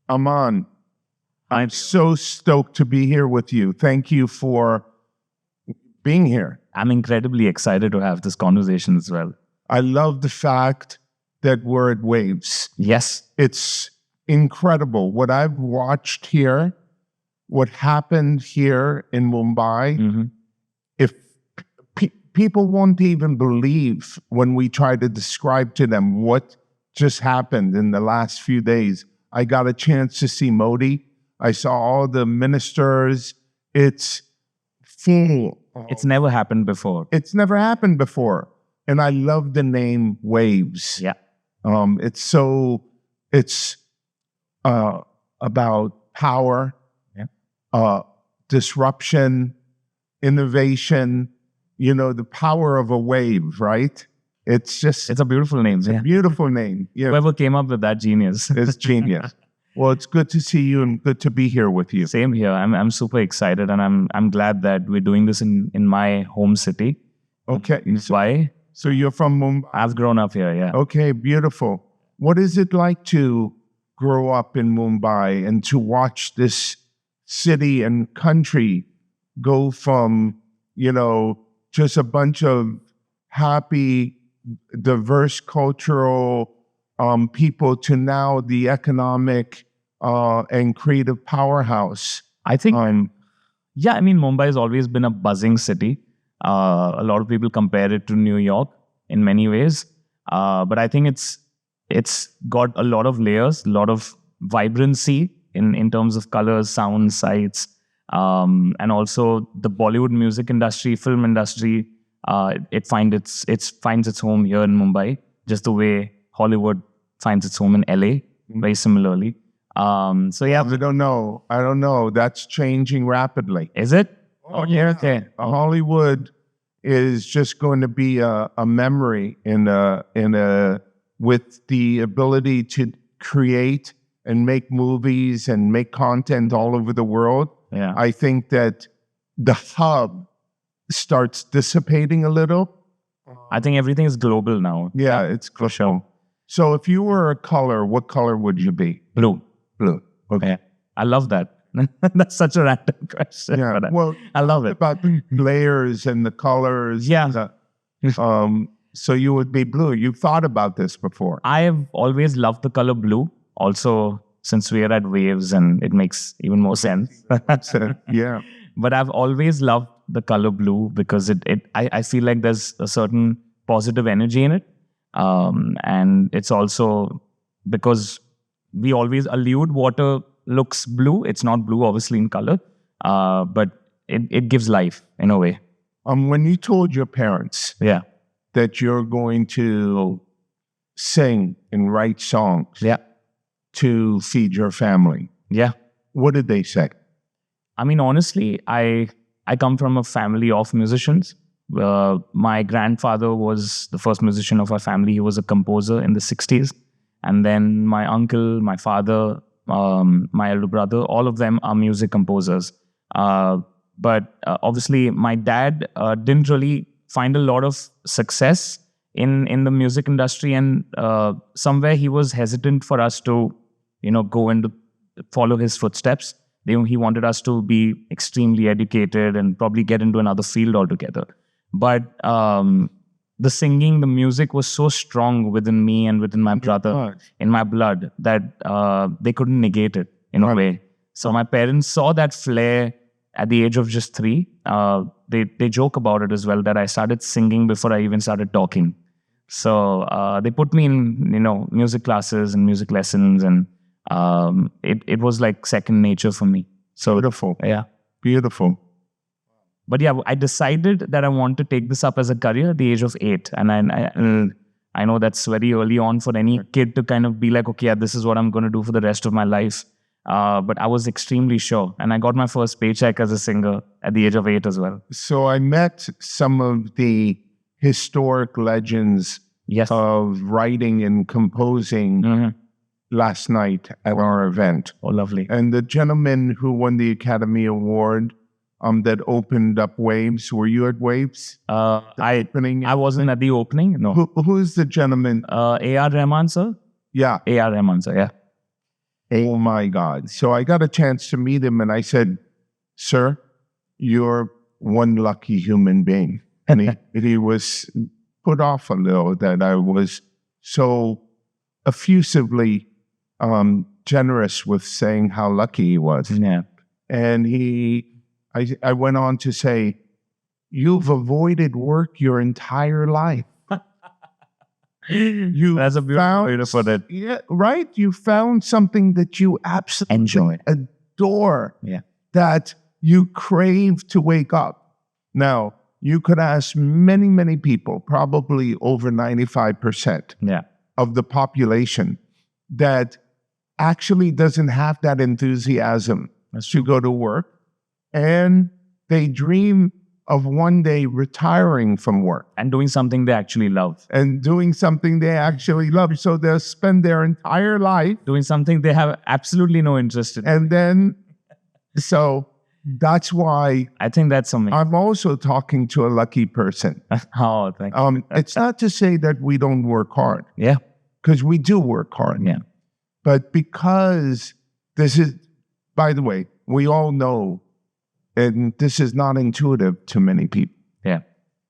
Armaan, I'm so stoked to be here with you. Thank you for being here. I'm incredibly excited to have this conversation as well. I love the fact that we're at Waves. Yes. It's incredible what I've watched here, what happened here in Mumbai. If people won't even believe when we try to describe to them what just happened in the last few days. I got a chance to see Modi. I saw all the ministers. It's full. It's never happened before. It's never happened before. And I love the name Waves. Yeah. It's about power, disruption, innovation, the power of a wave, right? It's a beautiful name. It's a beautiful name. Yeah. Whoever came up with that, genius. It's genius. Well, it's good to see you and good to be here with you. Same here. I'm super excited, and I'm glad that we're doing this in my home city. Okay. Why? So you're from Mumbai? I've grown up here, yeah. Okay, beautiful. What is it like to grow up in Mumbai and to watch this city and country go from, just a bunch of happy, diverse cultural people to now the economic and creative powerhouse? I think, Mumbai has always been a buzzing city. A lot of people compare it to New York in many ways. But I think it's got a lot of layers, a lot of vibrancy in terms of colors, sounds, sights, and also the Bollywood music industry, film industry. It finds its home here in Mumbai, just the way Hollywood finds its home in LA, very similarly. I don't know. That's changing rapidly. Is it? Oh yeah. Okay. Hollywood is just going to be a memory with the ability to create and make movies and make content all over the world. Yeah. I think that the hub starts dissipating a little. I think everything is global now. Yeah, it's global. For sure. So if you were a color, what color would you be? Blue. Blue. Okay. Yeah. I love that. That's such a random question. Yeah. Well, I love it. About the layers and the colors. Yeah. So you would be blue. You've thought about this before. I have always loved the color blue. Also, since we are at Waves, and it makes even more sense. Yeah. But I've always loved the color blue because I feel like there's a certain positive energy in it. And it's also because we always allude water looks blue. It's not blue, obviously, in color, but it gives life in a way. When you told your parents that you're going to sing and write songs to feed your family, what did they say? I mean, honestly, I come from a family of musicians. My grandfather was the first musician of our family. He was a composer in the 60s. And then my uncle, my father, my elder brother, all of them are music composers. But obviously, my dad didn't really find a lot of success in the music industry. And somewhere he was hesitant for us to, go and follow his footsteps. He wanted us to be extremely educated and probably get into another field altogether. But the singing, the music was so strong within me and within my brother, in my blood, that they couldn't negate it in a way. So my parents saw that flair at the age of just 3. They joke about it as well, that I started singing before I even started talking. So they put me in, music classes and music lessons, and it was like second nature for me. So beautiful. Yeah. Beautiful. But yeah, I decided that I want to take this up as a career at the age of 8. And I know that's very early on for any kid to kind of be like, okay, this is what I'm going to do for the rest of my life. But I was extremely sure. And I got my first paycheck as a singer at the age of 8 as well. So I met some of the historic legends of writing and composing last night at our event. Oh, lovely. And the gentleman who won the Academy Award that opened up Waves. Were you at Waves? I wasn't at the opening, no. Who is the gentleman? A.R. Rahman, sir? Yeah. A.R. Rahman, sir, yeah. Oh my God. So I got a chance to meet him and I said, sir, you're one lucky human being. And he was put off a little that I was so effusively generous with saying how lucky he was. Yeah. And I went on to say, you've avoided work your entire life. That's a beautiful way to put it. Yeah, right? You found something that you absolutely Enjoy. adore, Yeah. that you crave to wake up. Now, you could ask many, many people, probably over 95% Yeah. of the population, that actually doesn't have that enthusiasm to go to work. And they dream of one day retiring from work. And doing something they actually love. And doing something they actually love. So they'll spend their entire life doing something they have absolutely no interest in. And then, so that's why I think that's something. I'm also talking to a lucky person. Oh, thank you. It's not to say that we don't work hard, Yeah. because we do work hard. Yeah. But because this is, by the way, we all know, and this is not intuitive to many people, Yeah.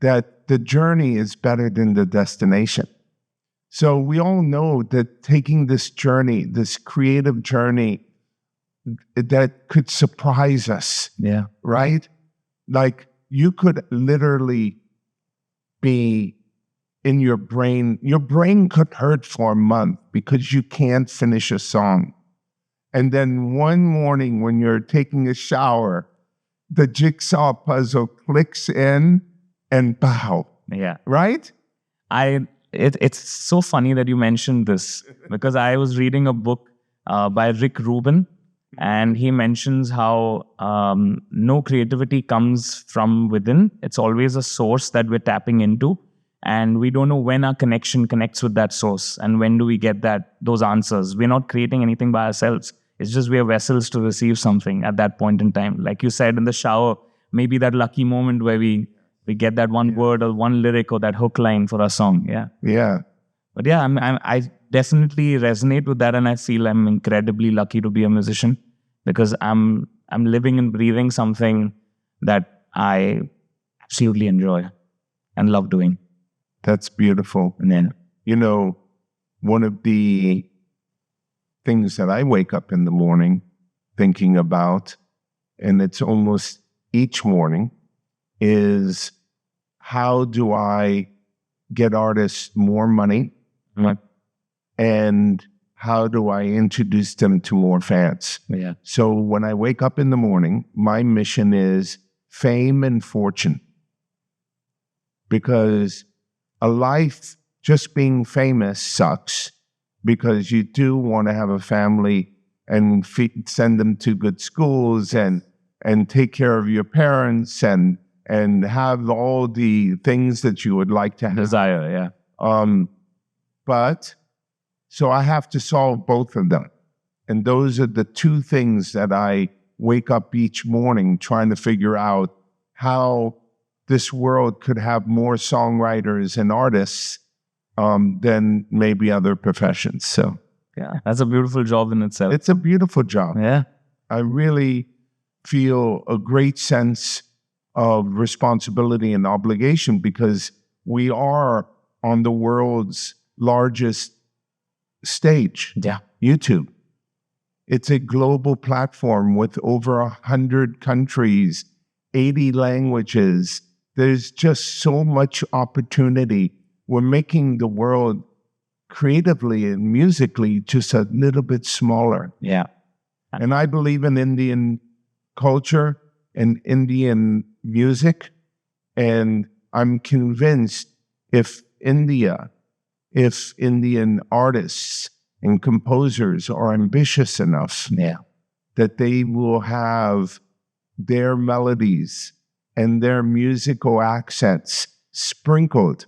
that the journey is better than the destination. So we all know that taking this journey, this creative journey, that could surprise us, Yeah. right? Like you could literally be in your brain could hurt for a month because you can't finish a song. And then one morning when you're taking a shower, the jigsaw puzzle clicks in and pow, Yeah. right? It's so funny that you mentioned this because I was reading a book by Rick Rubin, and he mentions how no creativity comes from within. It's always a source that we're tapping into, and we don't know when our connection connects with that source and when do we get those answers. We're not creating anything by ourselves. It's just we are vessels to receive something at that point in time. Like you said, in the shower, maybe that lucky moment where we get that one word or one lyric or that hook line for our song. Yeah. Yeah. But yeah, I definitely resonate with that, and I feel I'm incredibly lucky to be a musician because I'm living and breathing something that I absolutely enjoy and love doing. That's beautiful. And then, one of the things that I wake up in the morning thinking about, and it's almost each morning, is how do I get artists more money? And how do I introduce them to more fans? Yeah. So when I wake up in the morning, my mission is fame and fortune. Because a life just being famous sucks, because you do want to have a family and send them to good schools and take care of your parents and have all the things that you would like to have. Desire, yeah. But so I have to solve both of them. And those are the two things that I wake up each morning trying to figure out how this world could have more songwriters and artists than maybe other professions. So yeah, that's a beautiful job in itself. It's a beautiful job. Yeah. I really feel a great sense of responsibility and obligation because we are on the world's largest stage. Yeah. YouTube. It's a global platform with over 100 countries, 80 languages. There's just so much opportunity. We're making the world creatively and musically just a little bit smaller. Yeah. And I believe in Indian culture and Indian music. And I'm convinced if Indian artists and composers are ambitious enough, that they will have their melodies and their musical accents sprinkled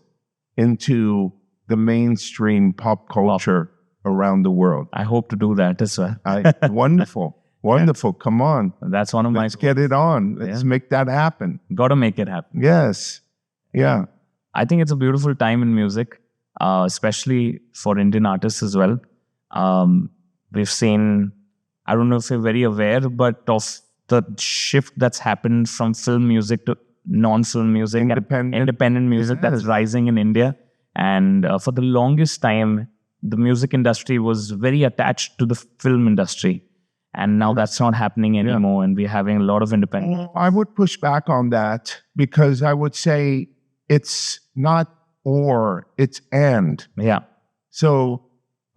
into the mainstream pop culture around the world. I hope to do that as well. Wonderful. Wonderful. Yeah. Come on. That's one of my... Let's get it on. Let's make that happen. Got to make it happen. Yes. Yeah. I think it's a beautiful time in music, especially for Indian artists as well. we've seen, I don't know if you're very aware, but of the shift that's happened from film music to non-film music, independent music that's rising in India. And for the longest time, the music industry was very attached to the film industry. And now that's not happening anymore. And we're having a lot of independent. I would push back on that because I would say it's not or, it's and. Yeah. So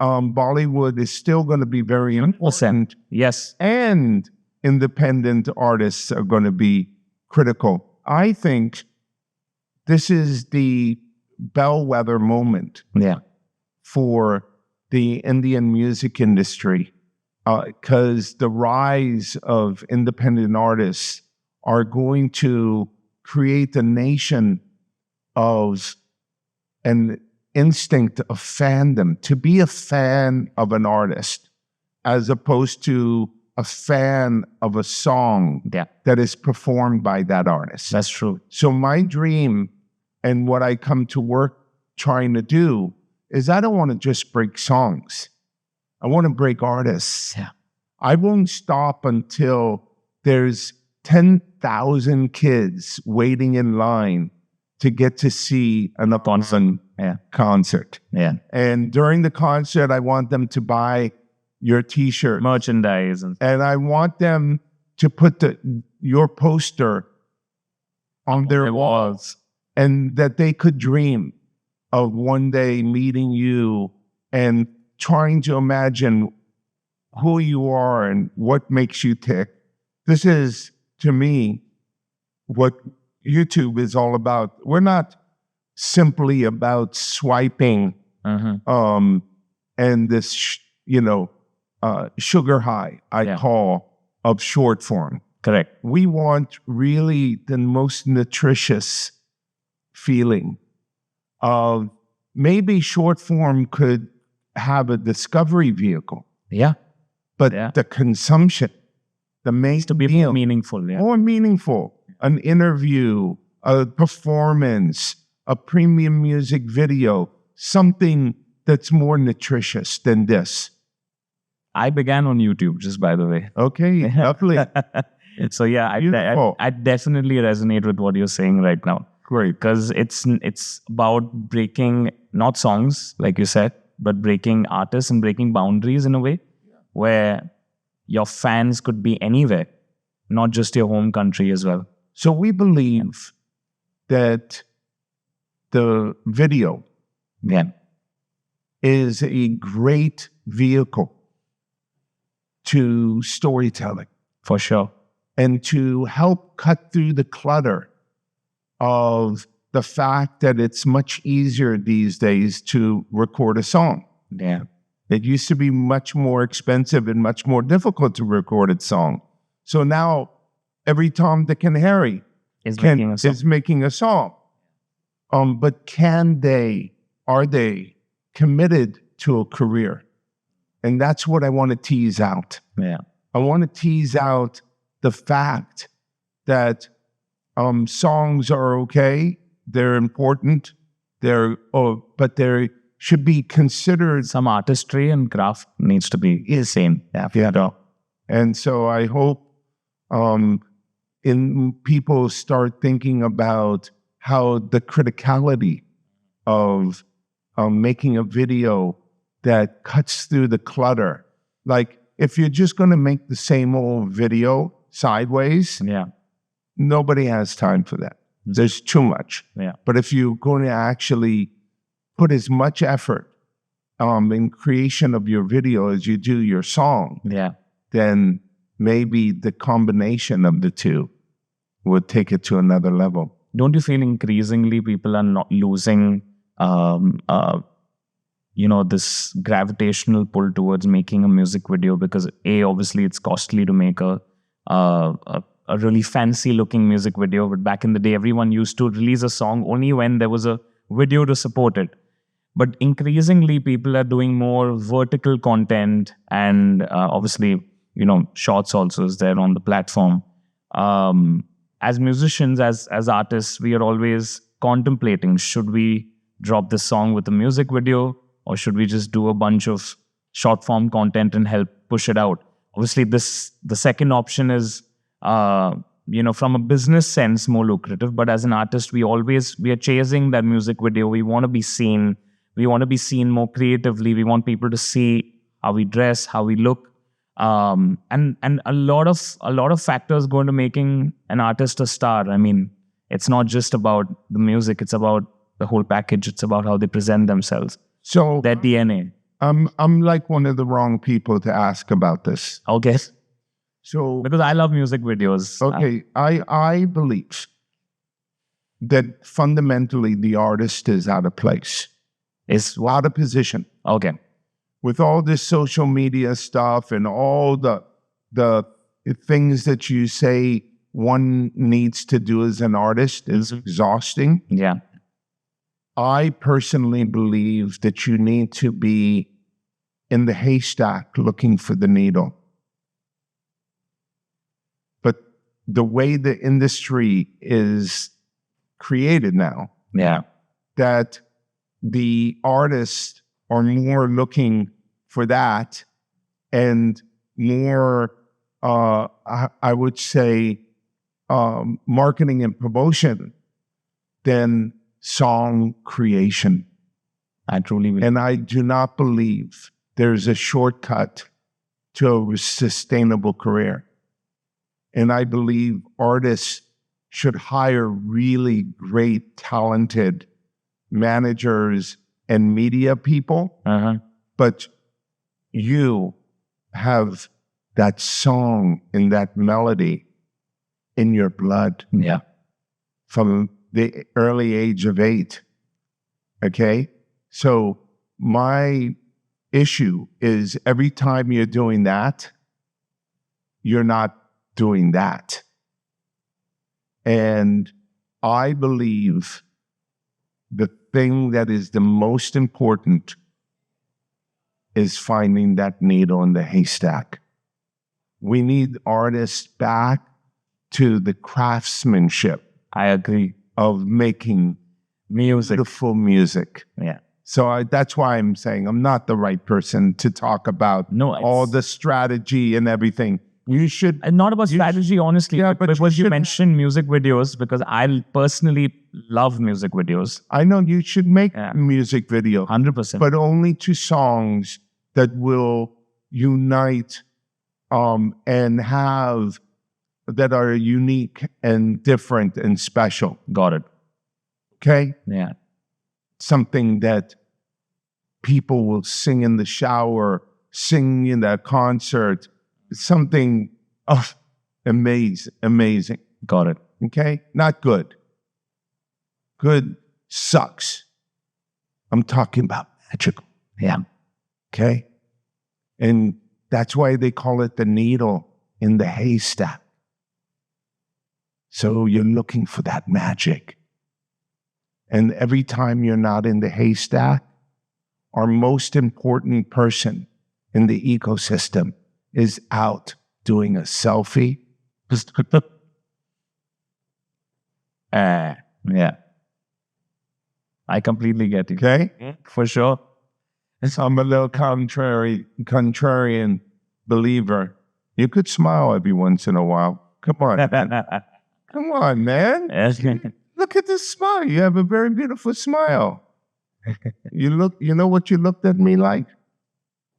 Bollywood is still going to be very important. Yes. And independent artists are going to be critical. I think this is the bellwether moment for the Indian music industry. Because the rise of independent artists are going to create a nation of an instinct of fandom, to be a fan of an artist, as opposed to a fan of a song that is performed by that artist. That's true. So my dream and what I come to work trying to do is I don't want to just break songs. I want to break artists. Yeah. I won't stop until there's 10,000 kids waiting in line to get to see an Armaan concert. Yeah. And during the concert, I want them to buy your T-shirt. Merchandise. And I want them to put your poster on their walls. And that they could dream of one day meeting you and trying to imagine who you are and what makes you tick. This is, to me, what YouTube is all about. We're not simply about swiping and this, sugar high, I call, of short form. Correct. We want really the most nutritious feeling of maybe short form could have a discovery vehicle. Yeah. But the consumption, the main to be meal, more meaningful. Yeah. More meaningful. An interview, a performance, a premium music video, something that's more nutritious than this. I began on YouTube, just by the way. Okay, lovely. So yeah, I definitely resonate with what you're saying right now. Great. Because it's about breaking, not songs, like you said, but breaking artists and breaking boundaries in a way where your fans could be anywhere, not just your home country as well. So we believe that the video is a great vehicle to storytelling. For sure. And to help cut through the clutter of the fact that it's much easier these days to record a song. Yeah. It used to be much more expensive and much more difficult to record a song. So now every Tom, Dick, and Harry is making a song. But are they committed to a career? And that's what I want to tease out. Yeah. I want to tease out the fact that songs are okay, they're important, but they should be considered. Some artistry and craft needs to be the same. Yeah. And so I hope people start thinking about how the criticality of making a video that cuts through the clutter. Like, if you're just going to make the same old video sideways, nobody has time for that. There's too much. Yeah. But if you're going to actually put as much effort in creation of your video as you do your song, then maybe the combination of the two would take it to another level. Don't you feel increasingly people are not losing this gravitational pull towards making a music video? Because obviously it's costly to make a really fancy looking music video, but back in the day everyone used to release a song only when there was a video to support it. But increasingly people are doing more vertical content, and obviously shorts also is there on the platform. As musicians, as artists, we are always contemplating, should we drop this song with a music video, or should we just do a bunch of short form content and help push it out. Obviously, the second option is, from a business sense, more lucrative. But as an artist, we are chasing that music video. We want to be seen. We want to be seen more creatively. We want people to see how we dress, how we look, and a lot of factors go into making an artist a star. I mean, it's not just about the music; it's about the whole package. It's about how they present themselves. So their DNA. I'm like one of the wrong people to ask about this. Okay. So because I love music videos. Okay, I believe that fundamentally the artist is out of place. Is out of position. Okay. With all this social media stuff and all the things that you say one needs to do as an artist is exhausting. Yeah. I personally believe that you need to be in the haystack looking for the needle. But the way the industry is created now, that the artists are more looking for that and more, I would say, marketing and promotion than song creation. I truly believe. And I do not believe there's a shortcut to a sustainable career. And I believe artists should hire really great, talented managers and media people. But you have that song and that melody in your blood. Yeah. From the early age of 8. Okay? So my issue is every time you're doing that, you're not doing that. And I believe the thing that is the most important is finding that needle in the haystack. We need artists back to the craftsmanship. I agree. Of making beautiful music. Yeah. So that's why I'm saying I'm not the right person to talk about all the strategy and everything. You should... Not about strategy, honestly. Yeah, but you mentioned music videos because I personally love music videos. I know you should make music video. 100%. But only to songs that will unite and have... that are unique and different and special. Got it. Okay? Yeah. Something that people will sing in the shower, sing in that concert. Something amazing. Got it. Okay? Not good. Good sucks. I'm talking about magical. Yeah. Okay? And that's why they call it the needle in the haystack. So you're looking for that magic. And every time you're not in the haystack, our most important person in the ecosystem is out doing a selfie. Yeah. I completely get you. Okay? For sure. I'm a little contrarian believer. You could smile every once in a while. Come on. Come on, man. Look at this smile. You have a very beautiful smile. You know what you looked at me like?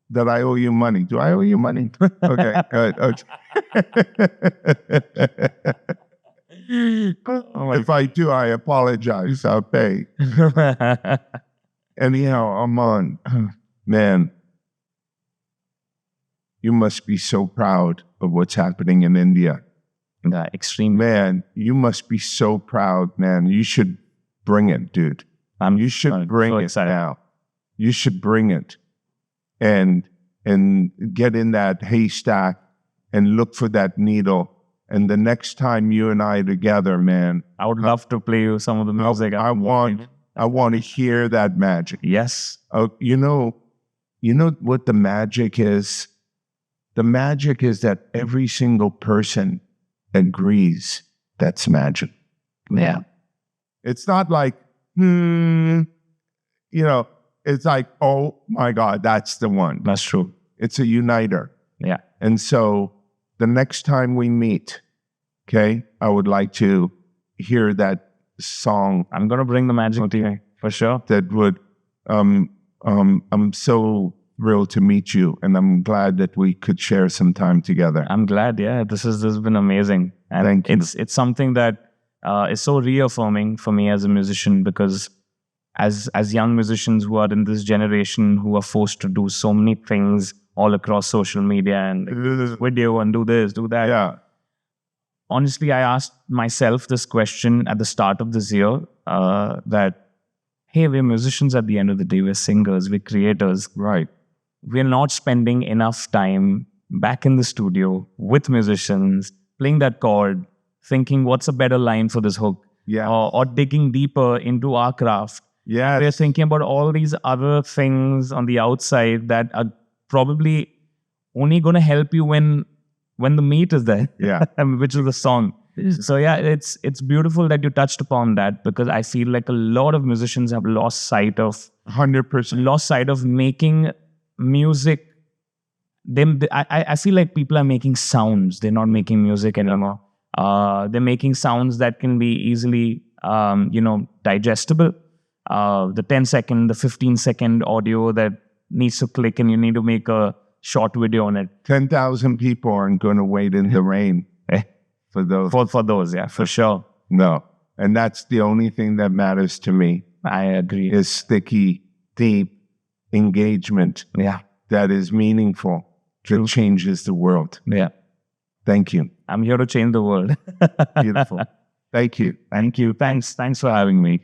That I owe you money. Do I owe you money? Okay, good. If I do, I apologize. I'll pay. Anyhow, Armaan, man, you must be so proud of what's happening in India. Extreme. Man, you must be so proud, man. You should bring it, dude. You should bring it now. You should bring it and get in that haystack and look for that needle. And the next time you and I are together, man, I would love to play you some of the music. I want to hear that magic. Yes. You know what the magic is? The magic is that every single person agrees that's magic. Yeah. It's not like, it's like, oh my God, that's the one. That's true. It's a uniter. Yeah. And so the next time we meet, okay, I would like to hear that song. I'm going to bring the magic to you for sure. That would, I'm so thrilled to meet you, and I'm glad that we could share some time together. I'm glad. Yeah, this has been amazing. And Thank you. It's something that is so reaffirming for me as a musician, because as young musicians who are in this generation who are forced to do so many things all across social media and video and do this, do that. Yeah. Honestly, I asked myself this question at the start of this year, that, hey, we're musicians at the end of the day. We're singers, we're creators. Right. We're not spending enough time back in the studio with musicians, playing that chord, thinking what's a better line for this hook, Yeah. or digging deeper into our craft. Yeah. We're thinking about all these other things on the outside that are probably only going to help you when the meat is there, Yeah. which is the song. So yeah, it's beautiful that you touched upon that, because I feel like a lot of musicians have lost sight of 100%. Making music. I feel like people are making sounds. They're not making music anymore. They're making sounds that can be easily, digestible. The 10-second, the 15-second audio that needs to click, and you need to make a short video on it. 10,000 people aren't going to wait in the rain for those. For those, yeah, for sure. No. And that's the only thing that matters to me. I agree. Is sticky, deep engagement. Yeah. That is meaningful. That changes the world. Yeah. Thank you. I'm here to change the world. Beautiful. Thank you. Thank you. Thanks for having me.